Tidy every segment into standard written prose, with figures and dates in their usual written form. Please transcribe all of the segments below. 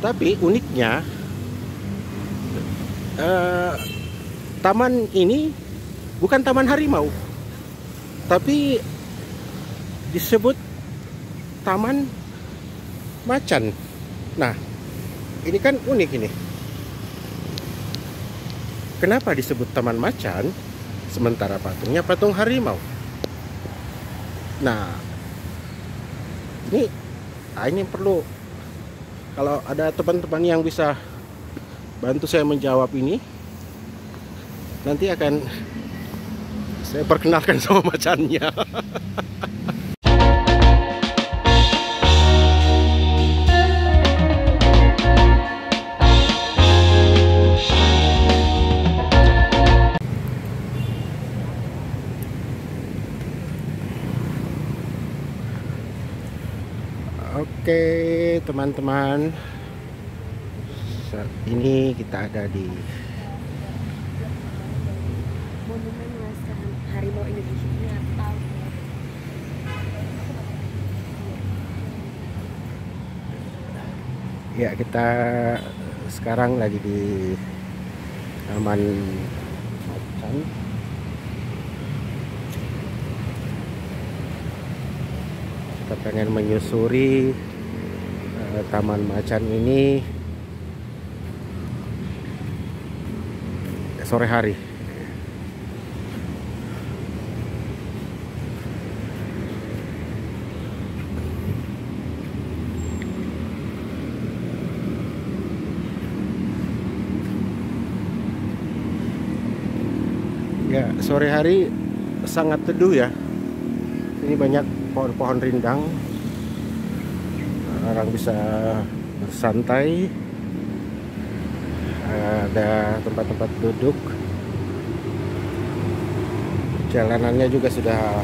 Tapi uniknya taman ini bukan taman harimau, tapi disebut taman macan. Nah, ini kan unik ini. Kenapa disebut taman macan sementara patungnya patung harimau? Nah, ini perlu, kalau ada teman-teman yang bisa bantu saya menjawab ini, nanti akan saya perkenalkan sama macannya. Oke teman-teman, saat ini kita ada di Monumen Warisan Harimau Indonesia ini atau ya, kita sekarang lagi di Taman Macan. Kita pengen menyusuri Taman Macan ini sore hari. Ya, sore hari sangat teduh ya. Ini banyak pohon-pohon rindang. Orang bisa bersantai. Ada tempat-tempat duduk. Jalanannya juga sudah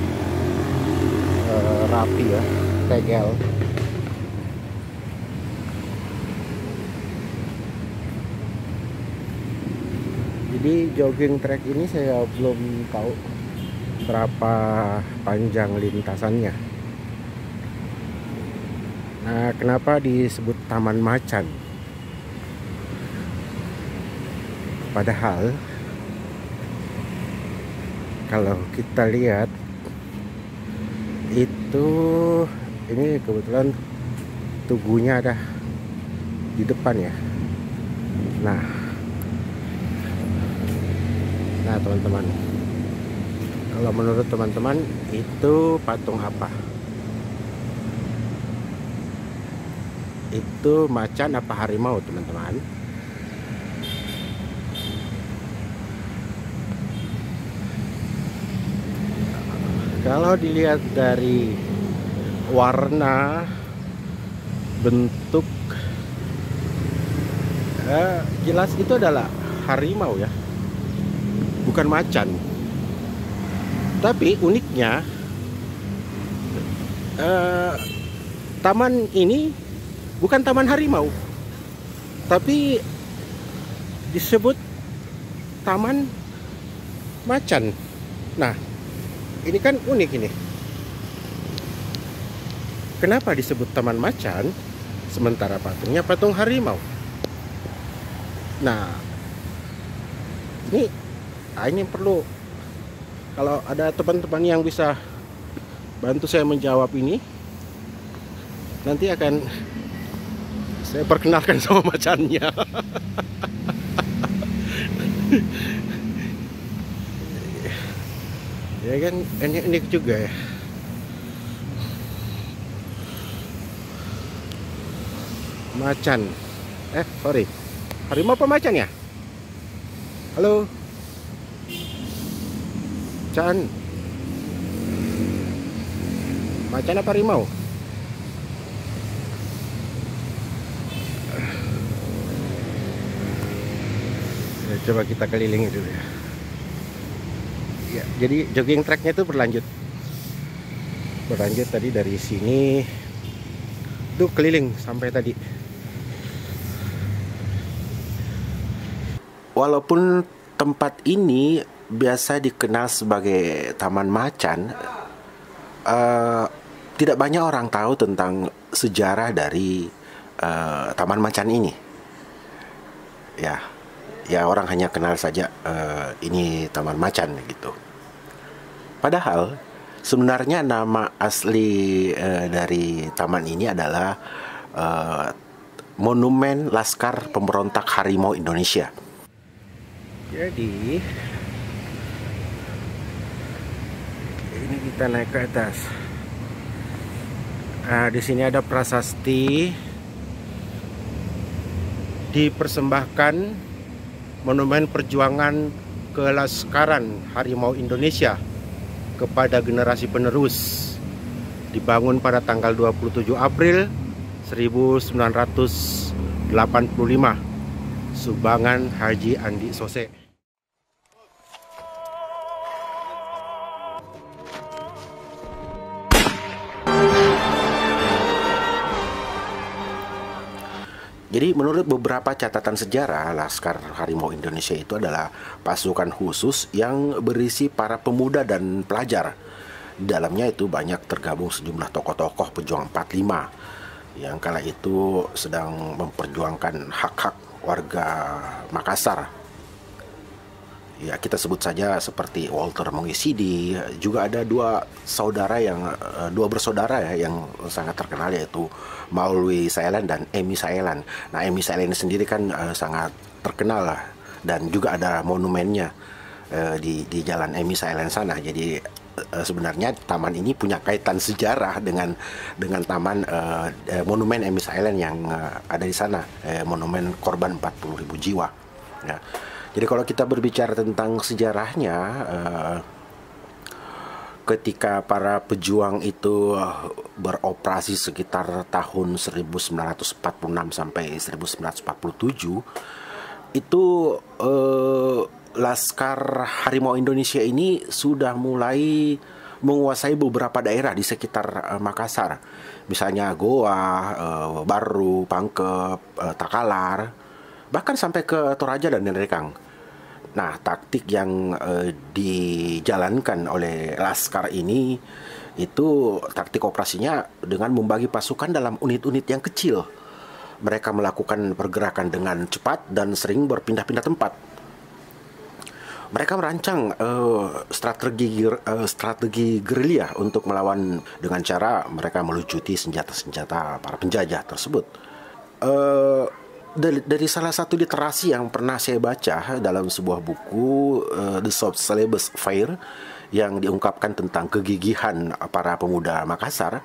rapi ya, tegel. Jadi jogging track ini saya belum tahu berapa panjang lintasannya. Nah, kenapa disebut Taman Macan? Padahal kalau kita lihat itu, ini kebetulan tugunya ada di depan ya. Nah teman-teman, kalau menurut teman-teman itu patung apa? Itu macan apa harimau teman-teman? Kalau dilihat dari warna, bentuk, jelas itu adalah harimau ya, bukan macan. Tapi uniknya taman ini bukan taman harimau, tapi disebut taman macan. Nah, ini kan unik ini. Kenapa disebut taman macan sementara patungnya patung harimau? Nah, ini perlu, kalau ada teman-teman yang bisa bantu saya menjawab ini, nanti akan saya perkenalkan sama macannya. Ya kan, unik juga ya. Macan. Sorry. Harimau apa macan ya? Halo. Macan. Macan apa harimau? Ya, coba kita kelilingi dulu ya. Ya, jadi jogging tracknya itu berlanjut tadi dari sini tuh keliling sampai tadi. Walaupun tempat ini biasa dikenal sebagai Taman Macan, tidak banyak orang tahu tentang sejarah dari Taman Macan ini. Ya orang hanya kenal saja ini Taman Macan gitu. Padahal sebenarnya nama asli dari taman ini adalah Monumen Laskar Pemberontak Harimau Indonesia. Jadi ini kita naik ke atas. Di sini ada prasasti dipersembahkan monumen perjuangan kelaskaran harimau Indonesia kepada generasi penerus, dibangun pada tanggal 27 April 1985, sumbangan Haji Andi Sose. Jadi menurut beberapa catatan sejarah, Laskar Harimau Indonesia itu adalah pasukan khusus yang berisi para pemuda dan pelajar. Di dalamnya itu banyak tergabung sejumlah tokoh-tokoh pejuang 45 yang kala itu sedang memperjuangkan hak-hak warga Makassar. Ya, kita sebut saja seperti Walter Mongisidi. Juga ada dua bersaudara ya yang sangat terkenal, yaitu Maulwi Saelan dan Emi Saelan. Nah, Emi Saelan ini sendiri kan sangat terkenal lah, dan juga ada monumennya di Jalan Emi Saelan sana. Jadi sebenarnya taman ini punya kaitan sejarah dengan taman monumen Emi Saelan yang ada di sana, monumen korban 40.000 jiwa. Ya. Jadi kalau kita berbicara tentang sejarahnya, ketika para pejuang itu beroperasi sekitar tahun 1946 sampai 1947, itu Laskar Harimau Indonesia ini sudah mulai menguasai beberapa daerah di sekitar Makassar. Misalnya Goa, Baru, Pangkep, Takalar, bahkan sampai ke Toraja dan Nerekang. Nah, taktik yang dijalankan oleh Laskar ini itu taktik operasinya dengan membagi pasukan dalam unit-unit yang kecil. Mereka melakukan pergerakan dengan cepat dan sering berpindah-pindah tempat. Mereka merancang strategi gerilya untuk melawan dengan cara mereka melucuti senjata-senjata para penjajah tersebut. Dari salah satu literasi yang pernah saya baca dalam sebuah buku, The Soft Syllabus Affair, yang diungkapkan tentang kegigihan para pemuda Makassar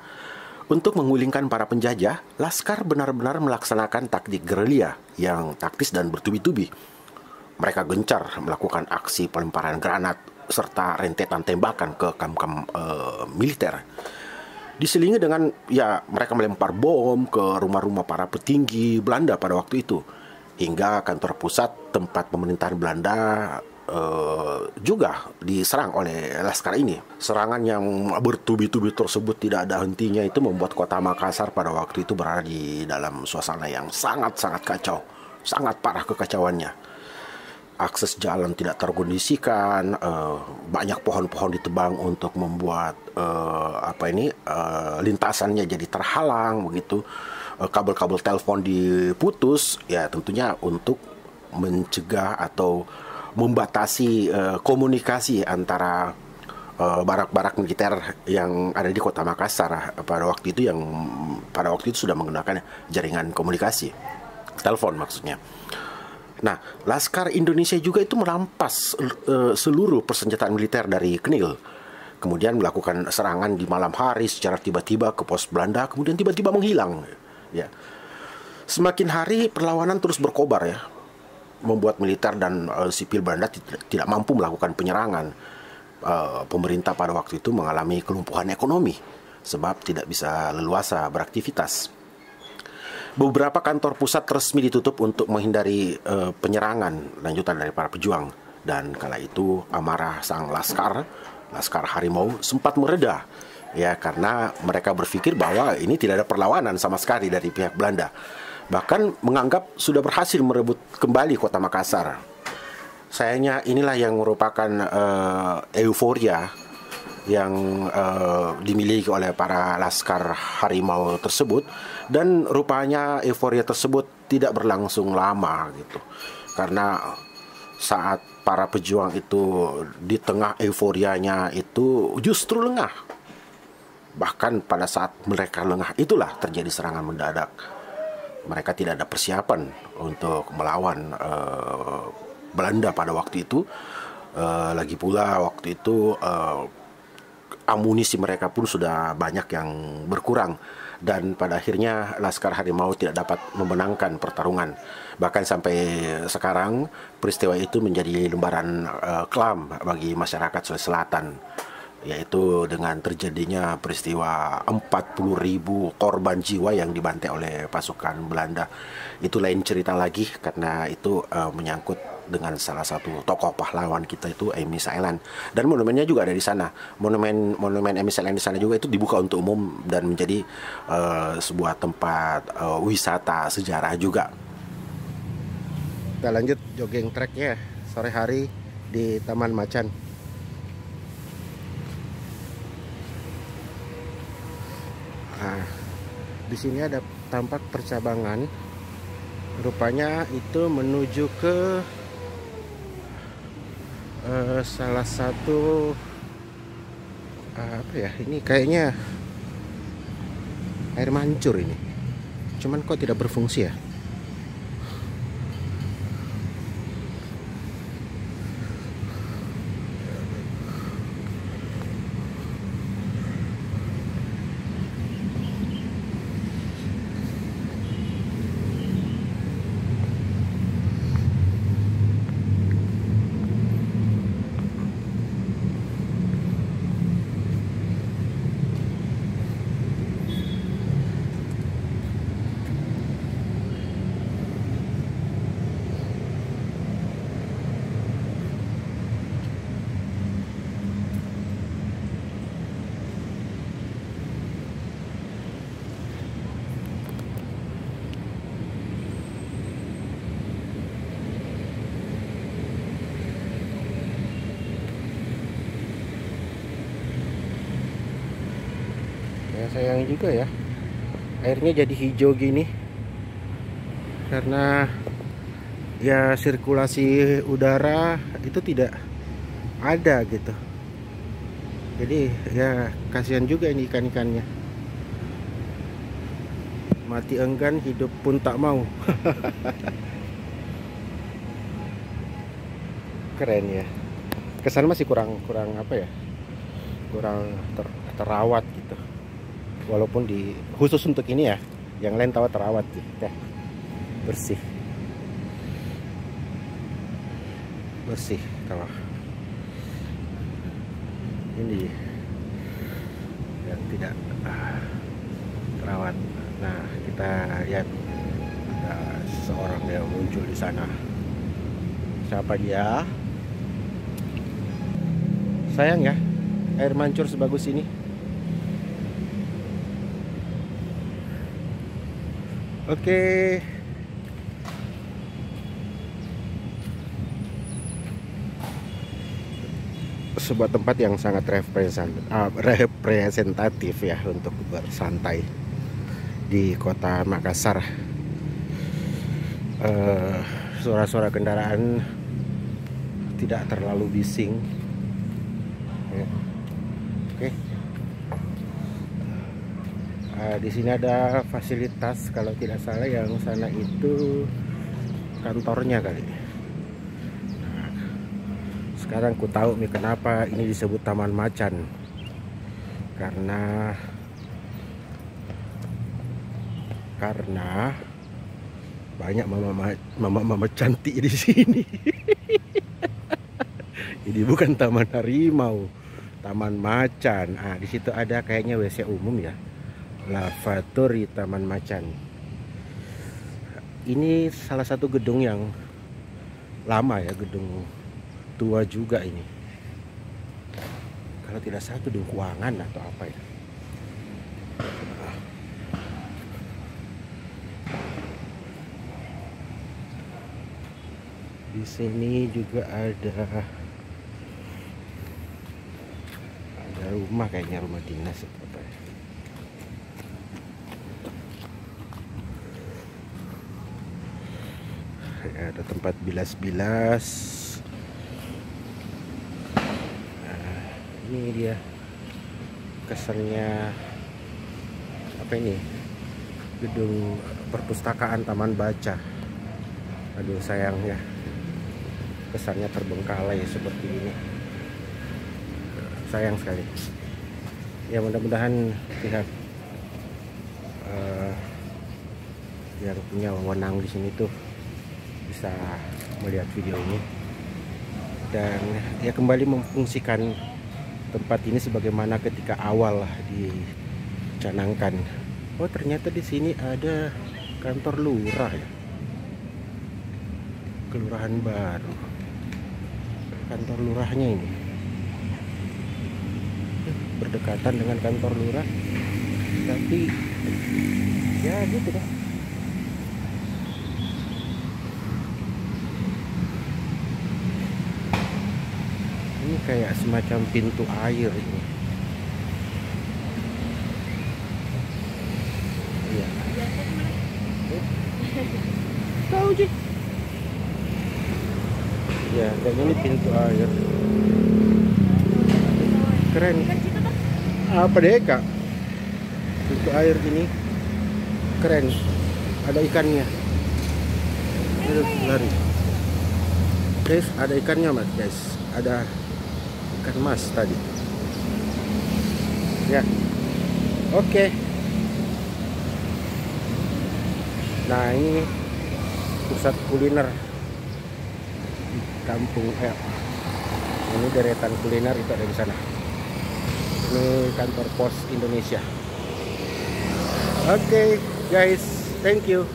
untuk menggulingkan para penjajah, Laskar benar-benar melaksanakan taktik gerilya yang taktis dan bertubi-tubi. Mereka gencar melakukan aksi pelemparan granat serta rentetan tembakan ke kamp-kamp militer. Diselingi dengan mereka melempar bom ke rumah-rumah para petinggi Belanda pada waktu itu, hingga kantor pusat tempat pemerintahan Belanda juga diserang oleh Laskar ini. Serangan yang bertubi-tubi tersebut tidak ada hentinya itu membuat kota Makassar pada waktu itu berada di dalam suasana yang sangat-sangat kacau, sangat parah kekacauannya. Akses jalan tidak terkondisikan, banyak pohon-pohon ditebang untuk membuat lintasannya jadi terhalang begitu. Kabel-kabel telepon diputus, ya tentunya untuk mencegah atau membatasi komunikasi antara barak-barak militer yang ada di kota Makassar pada waktu itu sudah menggunakan jaringan komunikasi, telepon maksudnya. Nah, Laskar Indonesia juga itu merampas seluruh persenjataan militer dari Knil. Kemudian melakukan serangan di malam hari secara tiba-tiba ke pos Belanda, kemudian tiba-tiba menghilang. Ya. Semakin hari perlawanan terus berkobar ya, membuat militer dan sipil Belanda tidak mampu melakukan penyerangan. Pemerintah pada waktu itu mengalami kelumpuhan ekonomi sebab tidak bisa leluasa beraktivitas. Beberapa kantor pusat resmi ditutup untuk menghindari penyerangan lanjutan dari para pejuang. Dan kala itu amarah sang Laskar Harimau sempat mereda. Ya, karena mereka berpikir bahwa ini tidak ada perlawanan sama sekali dari pihak Belanda. Bahkan menganggap sudah berhasil merebut kembali kota Makassar. Sayangnya inilah yang merupakan euforia yang dimiliki oleh para laskar harimau tersebut, dan rupanya euforia tersebut tidak berlangsung lama gitu, karena saat para pejuang itu di tengah euforianya itu justru lengah. Bahkan pada saat mereka lengah itulah terjadi serangan mendadak. Mereka tidak ada persiapan untuk melawan Belanda pada waktu itu. Lagi pula waktu itu amunisi mereka pun sudah banyak yang berkurang, dan pada akhirnya Laskar Harimau tidak dapat memenangkan pertarungan. Bahkan sampai sekarang peristiwa itu menjadi lembaran kelam bagi masyarakat Sulawesi Selatan, yaitu dengan terjadinya peristiwa 40.000 korban jiwa yang dibantai oleh pasukan Belanda. Itu lain cerita lagi, karena itu menyangkut dengan salah satu tokoh pahlawan kita, itu Emi Sailan, dan monumennya juga ada di sana. Monumen Emi Sailan di sana juga itu dibuka untuk umum dan menjadi sebuah tempat wisata sejarah juga. Kita lanjut jogging tracknya sore hari di Taman Macan. Nah, di sini ada tampak percabangan. Rupanya itu menuju ke salah satu apa ya? Ini kayaknya air mancur ini. Cuman kok tidak berfungsi ya? Sayang juga ya, airnya jadi hijau gini karena ya sirkulasi udara itu tidak ada gitu. Jadi ya kasihan juga ini ikan-ikannya, mati enggan hidup pun tak mau. Keren ya, kesan masih kurang apa ya, kurang terawat gitu. Walaupun khusus untuk ini ya, yang lain tahu terawat gitu, bersih kalau ini yang tidak terawat. Nah, kita lihat ada seorang yang muncul di sana. Siapa dia? Sayang ya, air mancur sebagus ini. Oke. Sebuah tempat yang sangat representatif ya untuk bersantai di kota Makassar. Suara-suara kendaraan tidak terlalu bising ya. Oke. Di sini ada fasilitas, kalau tidak salah yang sana itu kantornya kali. Nah, sekarang ku tahu nih kenapa ini disebut Taman Macan, karena banyak mama cantik di sini. Ini bukan taman harimau, Taman Macan. Di situ ada kayaknya WC umum ya. Lavatory Taman Macan. Ini salah satu gedung yang lama ya, gedung tua juga ini. Kalau tidak salah gedung keuangan atau apa ya. Di sini juga ada rumah, kayaknya rumah dinas atau apa ya. Ada tempat bilas-bilas. Nah, ini dia kesannya apa ini, gedung perpustakaan taman baca. Aduh sayang ya, kesannya terbengkalai seperti ini, sayang sekali ya. Mudah-mudahan pihak yang punya wewenang di sini tuh bisa melihat video ini dan ya kembali memfungsikan tempat ini sebagaimana ketika awal dicanangkan. Oh ternyata di sini ada kantor lurah ya, kelurahan baru. Kantor lurahnya ini berdekatan dengan kantor lurah, tapi ya gitu deh. Ini kayak semacam pintu air ini. Iya. Tahu sih. Ya, kayaknya ini pintu air. Keren. Apa deh kak? Pintu air ini keren. Ada ikannya. Aduh, lari. Guys, ada ikannya mas guys. Ada ikan mas tadi. Ya. Oke. Nah ini pusat kuliner kampung ini deretan kuliner itu ada di sana. Ini kantor pos Indonesia. Oke, guys, thank you.